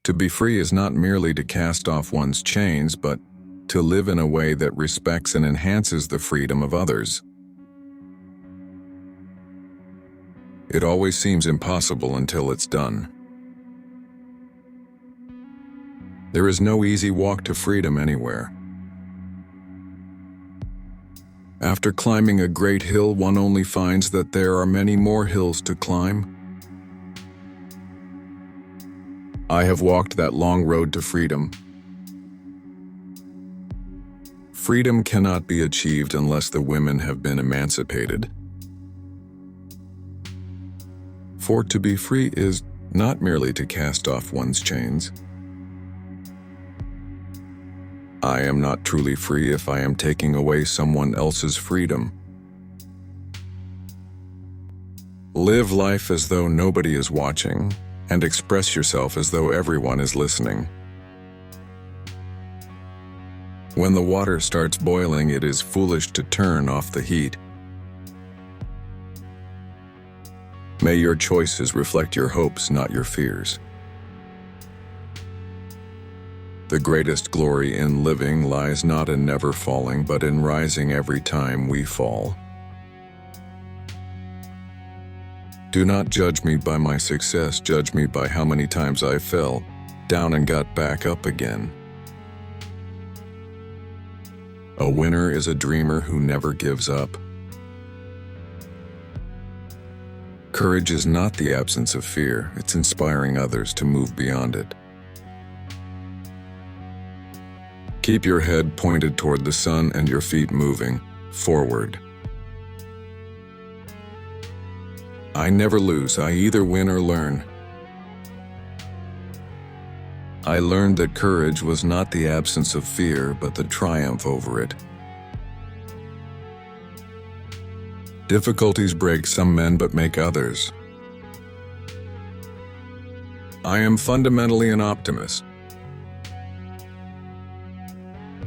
To be free is not merely to cast off one's chains, but to live in a way that respects and enhances the freedom of others. It always seems impossible until it's done. There is no easy walk to freedom anywhere. After climbing a great hill, one only finds that there are many more hills to climb. I have walked that long road to freedom. Freedom cannot be achieved unless the women have been emancipated. For to be free is not merely to cast off one's chains. I am not truly free if I am taking away someone else's freedom. Live life as though nobody is watching, and express yourself as though everyone is listening. When the water starts boiling, it is foolish to turn off the heat. May your choices reflect your hopes, not your fears. The greatest glory in living lies not in never falling, but in rising every time we fall. Do not judge me by my success, judge me by how many times I fell down and got back up again. A winner is a dreamer who never gives up. Courage is not the absence of fear, it's inspiring others to move beyond it. Keep your head pointed toward the sun and your feet moving forward. I never lose, I either win or learn. I learned that courage was not the absence of fear, but the triumph over it. Difficulties break some men but make others. I am fundamentally an optimist.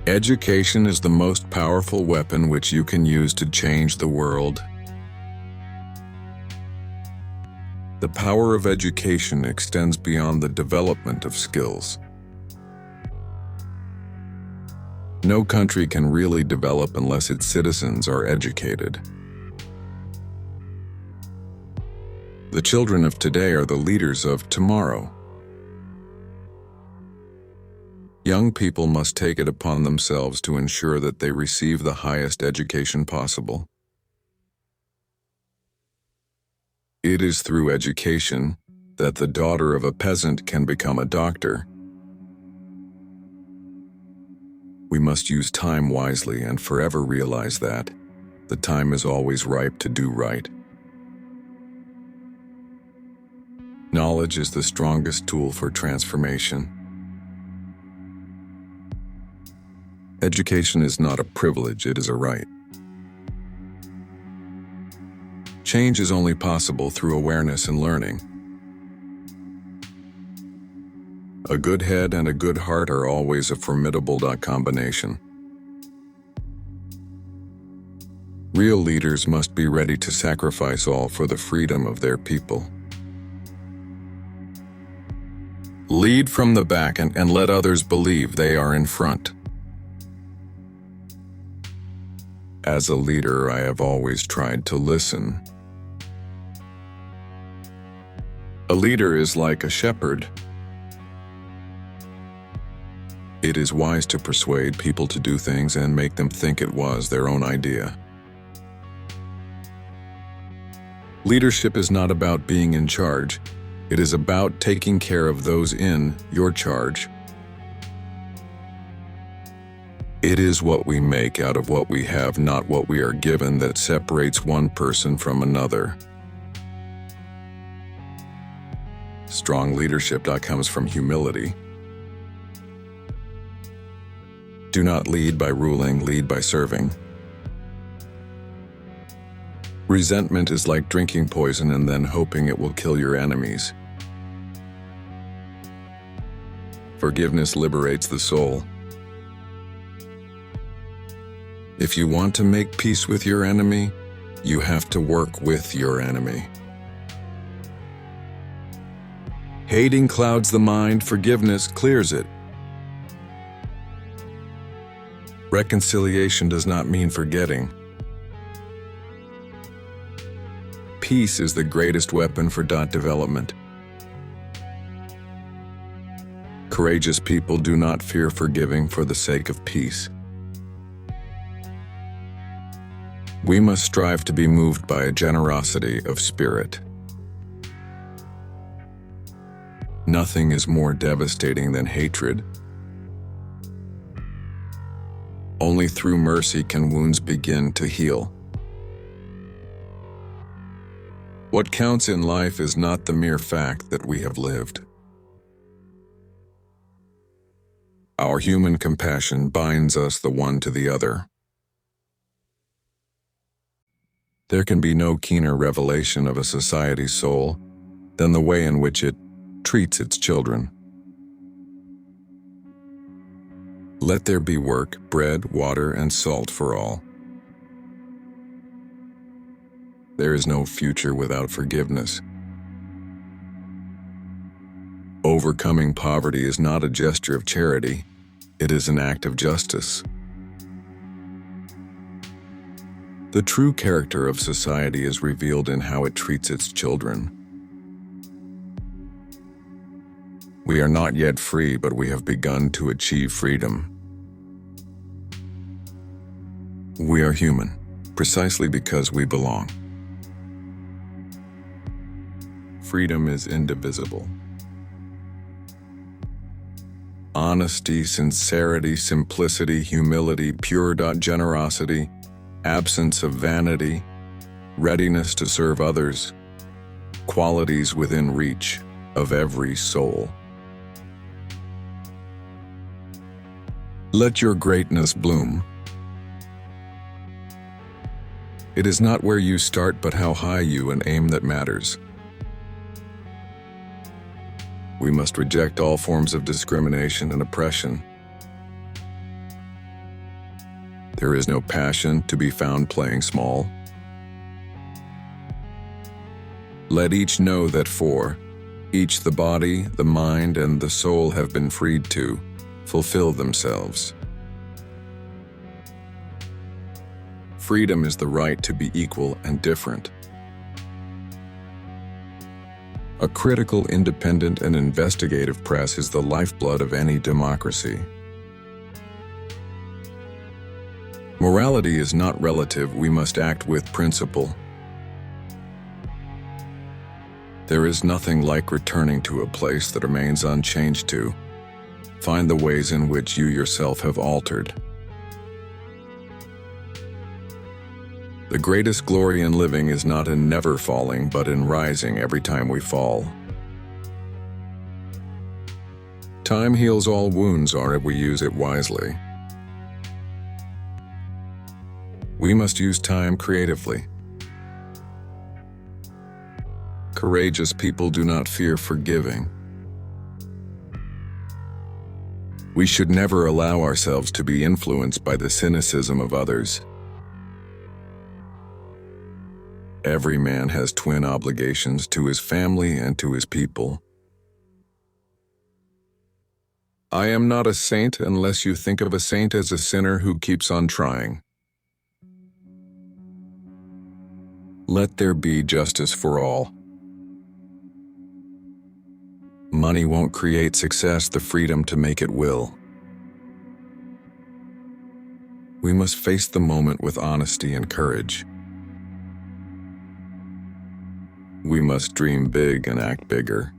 Education is the most powerful weapon which you can use to change the world. The power of education extends beyond the development of skills. No country can really develop unless its citizens are educated. The children of today are the leaders of tomorrow. Young people must take it upon themselves to ensure that they receive the highest education possible. It is through education that the daughter of a peasant can become a doctor. We must use time wisely and forever realize that the time is always ripe to do right. Knowledge is the strongest tool for transformation. Education is not a privilege, it is a right. Change is only possible through awareness and learning. A good head and a good heart are always a formidable combination. Real leaders must be ready to sacrifice all for the freedom of their people. Lead from the back and let others believe they are in front. As a leader, I have always tried to listen. A leader is like a shepherd. It is wise to persuade people to do things and make them think it was their own idea. Leadership is not about being in charge. It is about taking care of those in your charge. It is what we make out of what we have, not what we are given, that separates one person from another. Strong leadership comes from humility. Do not lead by ruling, lead by serving. Resentment is like drinking poison and then hoping it will kill your enemies. Forgiveness liberates the soul. If you want to make peace with your enemy, you have to work with your enemy. Hating clouds the mind, forgiveness clears it. Reconciliation does not mean forgetting. Peace is the greatest weapon for development. Courageous people do not fear forgiving for the sake of peace. We must strive to be moved by a generosity of spirit. Nothing is more devastating than hatred. Only through mercy can wounds begin to heal. What counts in life is not the mere fact that we have lived. Our human compassion binds us the one to the other. There can be no keener revelation of a society's soul than the way in which it treats its children. Let there be work, bread, water, and salt for all. There is no future without forgiveness. Overcoming poverty is not a gesture of charity, it is an act of justice. The true character of society is revealed in how it treats its children. We are not yet free, but we have begun to achieve freedom. We are human, precisely because we belong. Freedom is indivisible. Honesty, sincerity, simplicity, humility, pure generosity, absence of vanity, readiness to serve others, qualities within reach of every soul. Let your greatness bloom. It is not where you start, but how high you aim that matters. We must reject all forms of discrimination and oppression. There is no passion to be found playing small. Let each know that for each the body, the mind, and the soul have been freed to fulfill themselves. Freedom is the right to be equal and different. A critical, independent, and investigative press is the lifeblood of any democracy. Morality is not relative, we must act with principle. There is nothing like returning to a place that remains unchanged to find the ways in which you yourself have altered. The greatest glory in living is not in never falling, but in rising every time we fall. Time heals all wounds, or if we use it wisely. We must use time creatively. Courageous people do not fear forgiving. We should never allow ourselves to be influenced by the cynicism of others. Every man has twin obligations to his family and to his people. I am not a saint unless you think of a saint as a sinner who keeps on trying. Let there be justice for all. Money won't create success, the freedom to make it will. We must face the moment with honesty and courage. We must dream big and act bigger.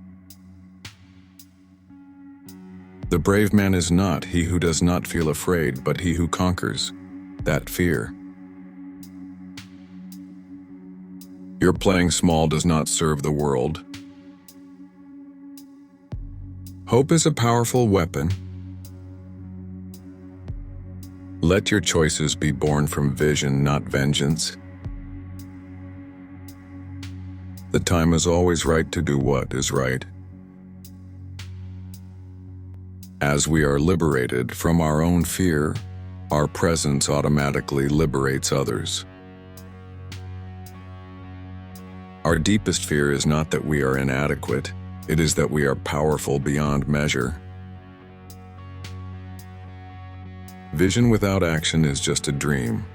The brave man is not he who does not feel afraid, but he who conquers that fear. Your playing small does not serve the world. Hope is a powerful weapon. Let your choices be born from vision, not vengeance. The time is always right to do what is right. As we are liberated from our own fear, our presence automatically liberates others. Our deepest fear is not that we are inadequate, It is that we are powerful beyond measure. Vision without action is just a dream.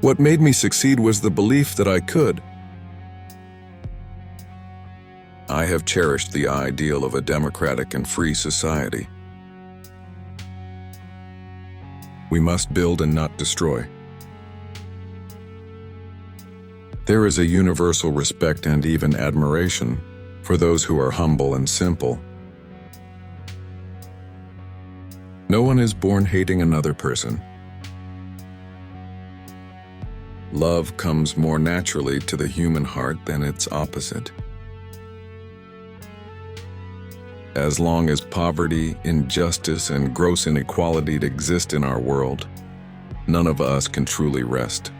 What made me succeed was the belief that I could. I have cherished the ideal of a democratic and free society. We must build and not destroy. There is a universal respect and even admiration for those who are humble and simple. No one is born hating another person. Love comes more naturally to the human heart than its opposite. As long as poverty, injustice, and gross inequality exist in our world, none of us can truly rest.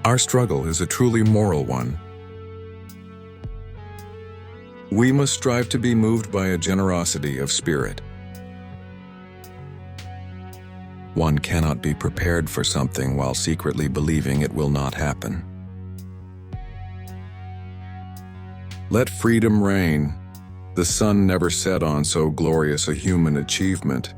Our struggle is a truly moral one. We must strive to be moved by a generosity of spirit. One cannot be prepared for something while secretly believing it will not happen. Let freedom reign. The sun never set on so glorious a human achievement.